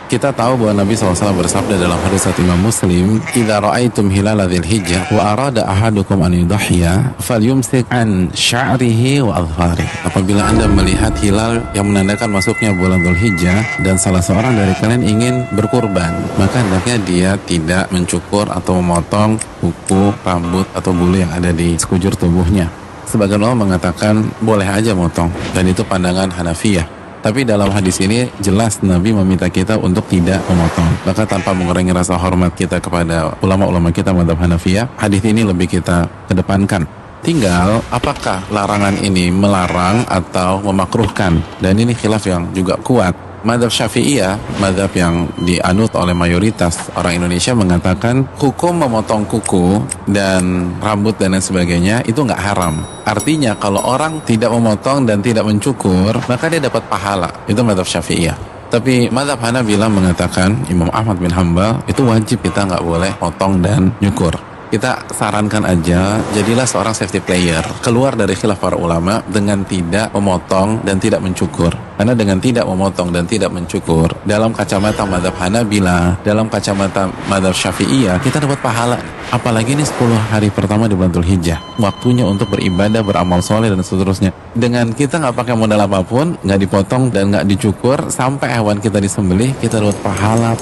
Kita tahu bahwa Nabi SAW bersabda dalam hadis Imam Muslim, "Idza ra'aitum hilala dzil hijjah wa arada ahadukum an yudhhiya falyumsik an sya'rihi wa adfarihi." Apabila Anda melihat hilal yang menandakan masuknya bulan Dzulhijjah dan salah seorang dari kalian ingin berkurban, maka hendaknya dia tidak mencukur atau memotong kuku, rambut atau bulu yang ada di sekujur tubuhnya. Sebagian ulama mengatakan boleh aja motong, dan itu pandangan Hanafiyah. Tapi dalam hadis ini jelas Nabi meminta kita untuk tidak memotong. Maka tanpa mengurangi rasa hormat kita kepada ulama-ulama kita mazhab Hanafiyah, hadis ini lebih kita kedepankan. Tinggal apakah larangan ini melarang atau memakruhkan? Dan ini khilaf yang juga kuat. Mazhab Syafi'iyah, mazhab yang dianut oleh mayoritas orang Indonesia, mengatakan hukum memotong kuku dan rambut dan lain sebagainya itu nggak haram. Artinya kalau orang tidak memotong dan tidak mencukur, maka dia dapat pahala. Itu mazhab Syafi'iyah. Tapi mazhab Hanabilah mengatakan, Imam Ahmad bin Hanbal, itu wajib kita nggak boleh potong dan nyukur. Kita sarankan aja, jadilah seorang safety player, keluar dari khilaf para ulama dengan tidak memotong dan tidak mencukur. Karena dengan tidak memotong dan tidak mencukur, dalam kacamata mazhab Hanabilah, dalam kacamata mazhab Syafi'iyah, kita dapat pahala. Apalagi ini 10 hari pertama di bulan Dzulhijjah, waktunya untuk beribadah, beramal soleh dan seterusnya. Dengan kita nggak pakai modal apapun, nggak dipotong dan nggak dicukur, sampai hewan kita disembelih, kita dapat pahala.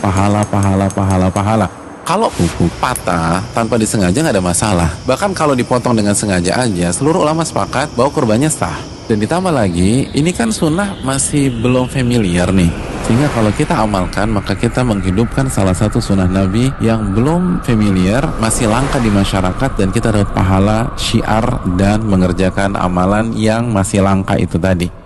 Kalau kuku patah tanpa disengaja nggak ada masalah. Bahkan kalau dipotong dengan sengaja aja, seluruh ulama sepakat bahwa kurbannya sah. Dan ditambah lagi, ini kan sunnah masih belum familiar nih. Sehingga kalau kita amalkan, maka kita menghidupkan salah satu sunnah Nabi yang belum familiar, masih langka di masyarakat, dan kita dapat pahala syiar dan mengerjakan amalan yang masih langka itu tadi.